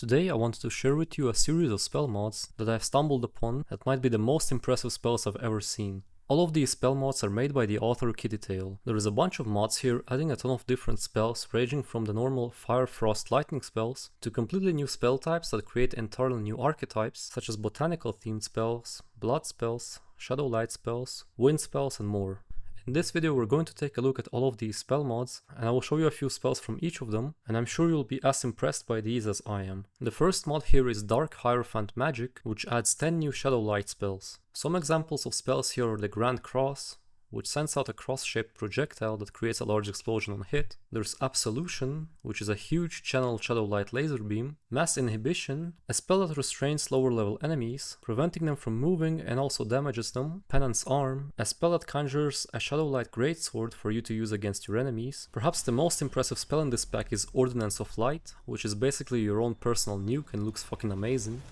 Today I wanted to share with you a series of spell mods that I've stumbled upon that might be the most impressive spells I've ever seen. All of these spell mods are made by the author KittyTail. There is a bunch of mods here adding a ton of different spells ranging from the normal fire, frost, lightning spells to completely new spell types that create entirely new archetypes such as botanical themed spells, blood spells, shadowlight spells, wind spells and more. In this video we're going to take a look at all of these spell mods and I will show you a few spells from each of them, and I'm sure you'll be as impressed by these as I am. The first mod here is Dark Hierophant Magic, which adds 10 new shadowlight spells. Some examples of spells here are the Grand Cross, which sends out a cross-shaped projectile that creates a large explosion on hit. There's Absolution, which is a huge channeled shadowlight laser beam. Mass Inhibition, a spell that restrains lower level enemies, preventing them from moving and also damages them. Penance Arm, a spell that conjures a shadowlight greatsword for you to use against your enemies. Perhaps the most impressive spell in this pack is Ordinance of Light, which is basically your own personal nuke and looks fucking amazing.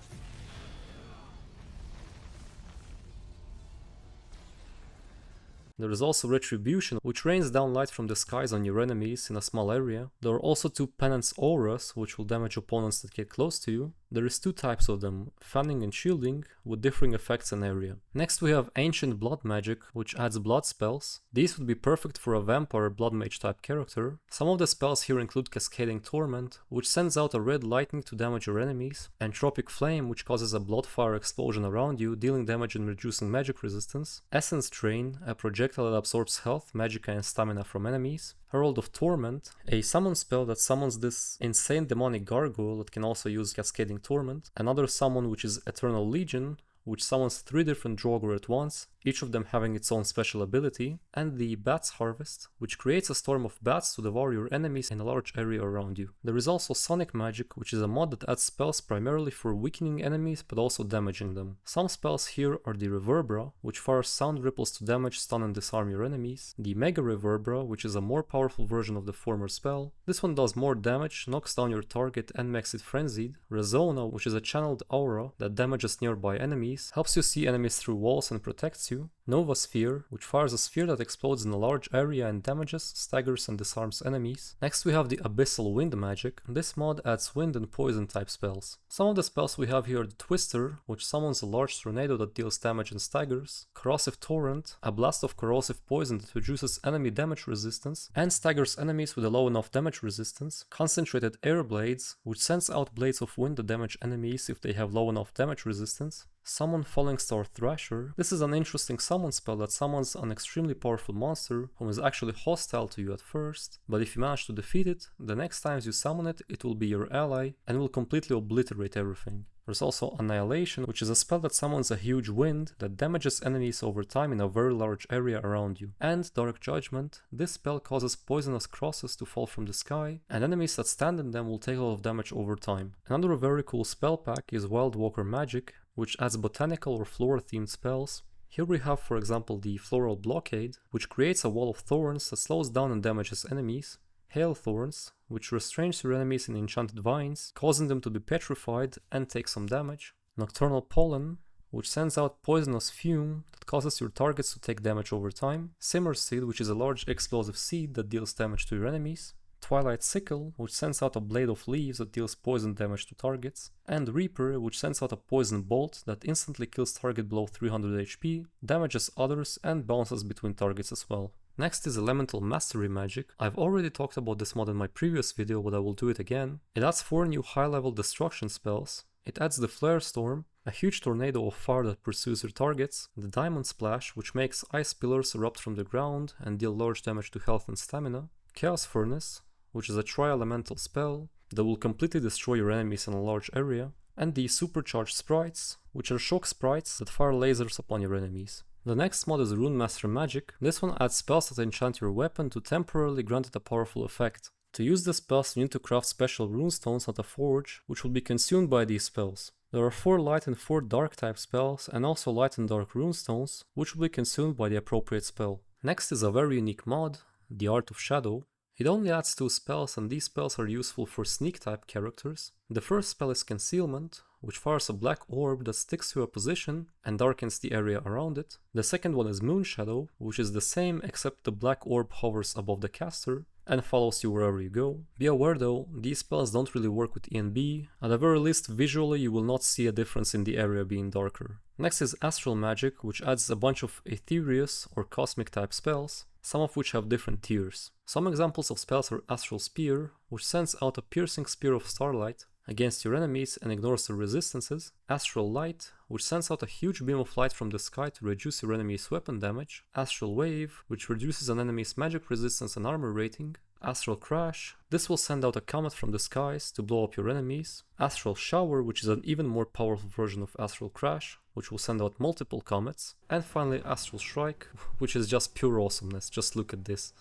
There is also Retribution, which rains down light from the skies on your enemies in a small area. There are also two Penance Auras, which will damage opponents that get close to you. There is two types of them, Fanning and Shielding, with differing effects and area. Next we have Ancient Blood Magic, which adds blood spells. These would be perfect for a vampire blood mage type character. Some of the spells here include Cascading Torment, which sends out a red lightning to damage your enemies, Entropic Flame, which causes a bloodfire explosion around you, dealing damage and reducing magic resistance, Essence Drain, a projectile that absorbs health, magicka and stamina from enemies, Herald of Torment, a summon spell that summons this insane demonic gargoyle that can also use Cascading Torment, another summon which is Eternal Legion, which summons 3 different Draugr at once, each of them having its own special ability, and the Bats Harvest, which creates a storm of bats to devour your enemies in a large area around you. There is also Sonic Magic, which is a mod that adds spells primarily for weakening enemies but also damaging them. Some spells here are the Reverbera, which fires sound ripples to damage, stun and disarm your enemies, the Mega Reverbera, which is a more powerful version of the former spell. This one does more damage, knocks down your target and makes it frenzied. Resona, which is a channeled aura that damages nearby enemies, helps you see enemies through walls and protects you. Nova Sphere, which fires a sphere that explodes in a large area and damages, staggers and disarms enemies. Next we have the Abyssal Wind Magic. This mod adds wind and poison type spells. Some of the spells we have here are the Twister, which summons a large tornado that deals damage and staggers, Corrosive Torrent, a blast of corrosive poison that reduces enemy damage resistance and staggers enemies with a low enough damage resistance, Concentrated Air Blades, which sends out blades of wind that damage enemies if they have low enough damage resistance, Summon Falling Star Thrasher. This is an interesting summon spell that summons an extremely powerful monster who is actually hostile to you at first, but if you manage to defeat it, the next times you summon it, it will be your ally and will completely obliterate everything. There's also Annihilation, which is a spell that summons a huge wind that damages enemies over time in a very large area around you. And Dark Judgment. This spell causes poisonous crosses to fall from the sky, and enemies that stand in them will take a lot of damage over time. Another very cool spell pack is Wildwalker Magic, which adds botanical or flora themed spells. Here we have for example the Floral Blockade, which creates a wall of thorns that slows down and damages enemies. Hail Thorns, which restrains your enemies in enchanted vines, causing them to be petrified and take some damage. Nocturnal Pollen, which sends out poisonous fume that causes your targets to take damage over time. Simmer Seed, which is a large explosive seed that deals damage to your enemies. Twilight Sickle, which sends out a blade of leaves that deals poison damage to targets, and Reaper, which sends out a poison bolt that instantly kills target below 300 HP, damages others and bounces between targets as well. Next is Elemental Mastery Magic. I've already talked about this mod in my previous video, but I will do it again. It adds 4 new high-level destruction spells. It adds the Flare Storm, a huge tornado of fire that pursues your targets, the Diamond Splash, which makes ice pillars erupt from the ground and deal large damage to health and stamina, Chaos Furnace, which is a tri-elemental spell that will completely destroy your enemies in a large area, and the Supercharged Sprites, which are shock sprites that fire lasers upon your enemies. The next mod is Runemaster Magic. This one adds spells that enchant your weapon to temporarily grant it a powerful effect. To use the spells you need to craft special runestones at a forge, which will be consumed by these spells. There are 4 light and 4 dark type spells and also light and dark runestones, which will be consumed by the appropriate spell. Next is a very unique mod, the Art of Shadow. It only adds 2 spells and these spells are useful for sneak type characters. The first spell is Concealment, which fires a black orb that sticks to a position and darkens the area around it. The second one is Moon Shadow, which is the same except the black orb hovers above the caster. and follows you wherever you go. Be aware though, these spells don't really work with ENB, at the very least visually you will not see a difference in the area being darker. Next is Astral Magic, which adds a bunch of ethereous or cosmic type spells, some of which have different tiers. Some examples of spells are Astral Spear, which sends out a piercing spear of starlight against your enemies and ignores their resistances, Astral Light, which sends out a huge beam of light from the sky to reduce your enemy's weapon damage, Astral Wave, which reduces an enemy's magic resistance and armor rating, Astral Crash, this will send out a comet from the skies to blow up your enemies, Astral Shower, which is an even more powerful version of Astral Crash, which will send out multiple comets, and finally Astral Strike, which is just pure awesomeness, just look at this.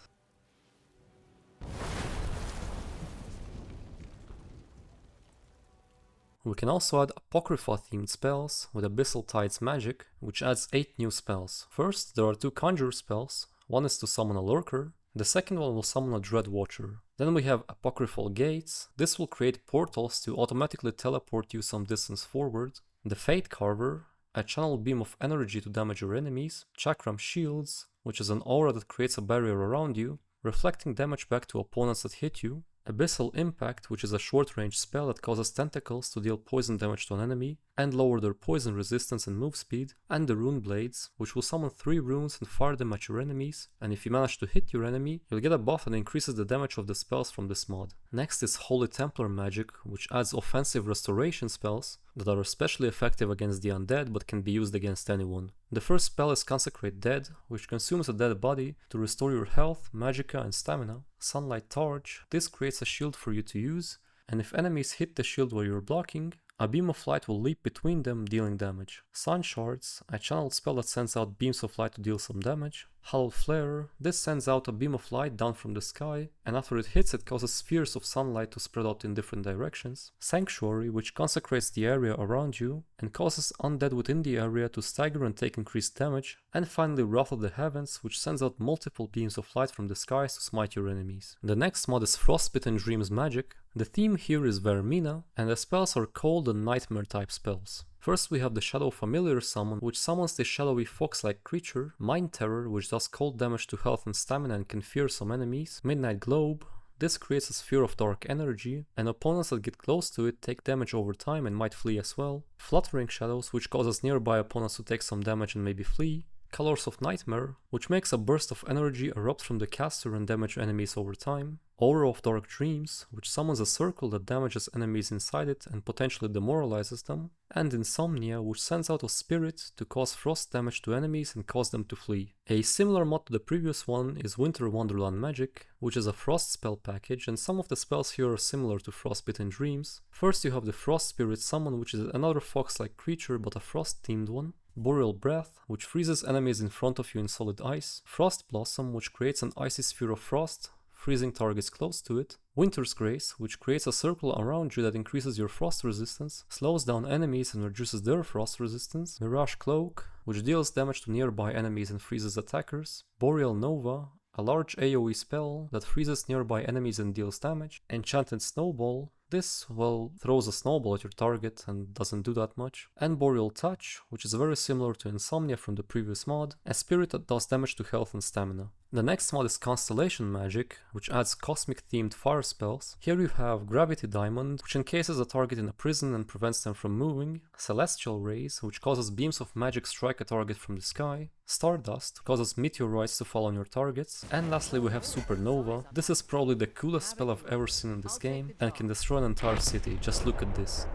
We can also add apocrypha themed spells with Abyssal Tides Magic, which adds 8 new spells. First, there are 2 conjure spells, one is to summon a lurker, the second one will summon a dread watcher. Then we have apocryphal gates, this will create portals to automatically teleport you some distance forward, the fate carver, a channel beam of energy to damage your enemies, chakram shields, which is an aura that creates a barrier around you, reflecting damage back to opponents that hit you, Abyssal Impact, which is a short-range spell that causes tentacles to deal poison damage to an enemy and lower their poison resistance and move speed, and the Rune Blades, which will summon 3 runes and fire them at your enemies, and if you manage to hit your enemy, you'll get a buff that increases the damage of the spells from this mod. Next is Holy Templar Magic, which adds offensive restoration spells that are especially effective against the undead but can be used against anyone. The first spell is Consecrate Dead, which consumes a dead body to restore your health, magicka and stamina. Sunlight Torch, this creates a shield for you to use, and if enemies hit the shield while you're blocking, a beam of light will leap between them, dealing damage. Sun Shards, a channeled spell that sends out beams of light to deal some damage. Hallowed Flare, this sends out a beam of light down from the sky, and after it hits it causes spheres of sunlight to spread out in different directions. Sanctuary, which consecrates the area around you, and causes undead within the area to stagger and take increased damage. And finally Wrath of the Heavens, which sends out multiple beams of light from the skies to smite your enemies. The next mod is Frostbitten Dreams Magic. The theme here is Vermina, and the spells are cold and nightmare type spells. First we have the Shadow Familiar summon, which summons the shadowy fox-like creature, Mind Terror, which does cold damage to health and stamina and can fear some enemies, Midnight Globe, this creates a sphere of dark energy, and opponents that get close to it take damage over time and might flee as well, Fluttering Shadows, which causes nearby opponents to take some damage and maybe flee, Colors of Nightmare, which makes a burst of energy erupt from the caster and damage enemies over time, Aura of Dark Dreams, which summons a circle that damages enemies inside it and potentially demoralizes them, and Insomnia, which sends out a spirit to cause frost damage to enemies and cause them to flee. A similar mod to the previous one is Winter Wonderland Magic, which is a frost spell package, and some of the spells here are similar to Frostbitten Dreams. First you have the Frost Spirit summon, which is another fox-like creature but a frost-themed one. Boreal Breath, which freezes enemies in front of you in solid ice. Frost Blossom, which creates an icy sphere of frost, freezing targets close to it. Winter's Grace, which creates a circle around you that increases your frost resistance, slows down enemies and reduces their frost resistance. Mirage Cloak, which deals damage to nearby enemies and freezes attackers. Boreal Nova, a large AoE spell that freezes nearby enemies and deals damage. Enchanted Snowball, this, well, throws a snowball at your target and doesn't do that much. And Boreal Touch, which is very similar to Insomnia from the previous mod, a spirit that does damage to health and stamina. The next mod is Constellation Magic, which adds cosmic themed fire spells. Here you have Gravity Diamond, which encases a target in a prison and prevents them from moving. Celestial Rays, which causes beams of magic strike a target from the sky. Stardust causes meteorites to fall on your targets. And lastly we have Supernova. This is probably the coolest spell I've ever seen in this game and can destroy an entire city. Just look at this.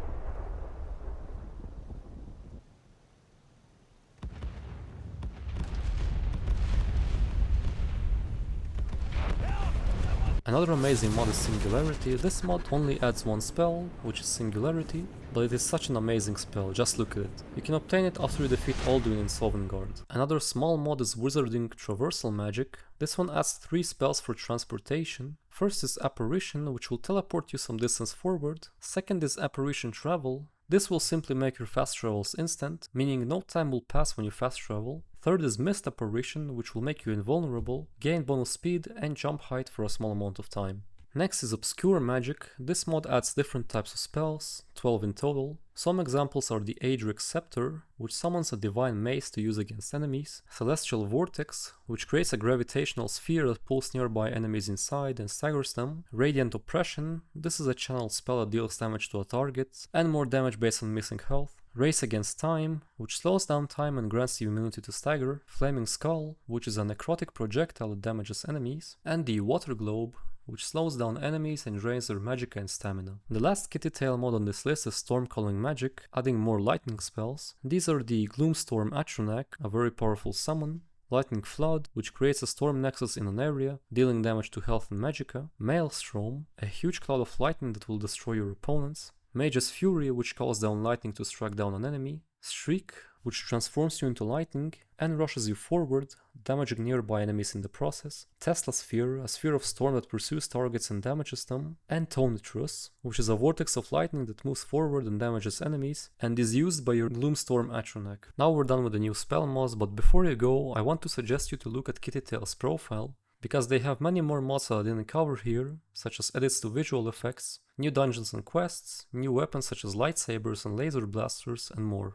Another amazing mod is Singularity. This mod only adds one spell, which is Singularity, but it is such an amazing spell, just look at it. You can obtain it after you defeat Alduin in Sovngarde. Another small mod is Wizarding Traversal Magic. This one adds 3 spells for transportation. First is Apparition, which will teleport you some distance forward. Second is Apparition Travel. This will simply make your fast travels instant, meaning no time will pass when you fast travel. Third is Mist Apparition, which will make you invulnerable, gain bonus speed and jump height for a small amount of time. Next is Obscure Magic. This mod adds different types of spells, 12 in total. Some examples are the Adric's Scepter, which summons a divine mace to use against enemies, Celestial Vortex, which creates a gravitational sphere that pulls nearby enemies inside and staggers them, Radiant Oppression, this is a channeled spell that deals damage to a target, and more damage based on missing health, Race Against Time, which slows down time and grants you immunity to stagger, Flaming Skull, which is a necrotic projectile that damages enemies, and the Water Globe, which slows down enemies and drains their magicka and stamina. The last KittyTail mod on this list is Stormcalling Magic, adding more lightning spells. These are the Gloomstorm Atronach, a very powerful summon, Lightning Flood, which creates a storm nexus in an area, dealing damage to health and magicka, Maelstrom, a huge cloud of lightning that will destroy your opponents, Mage's Fury, which calls down lightning to strike down an enemy, Streak, which transforms you into lightning and rushes you forward, damaging nearby enemies in the process, Tesla Sphere, a sphere of storm that pursues targets and damages them, and Tonitrus, which is a vortex of lightning that moves forward and damages enemies, and is used by your Gloomstorm Atronach. Now we're done with the new spell mods, but before you go, I want to suggest you to look at KittyTail's profile, because they have many more mods that I didn't cover here, such as edits to visual effects, new dungeons and quests, new weapons such as lightsabers and laser blasters, and more.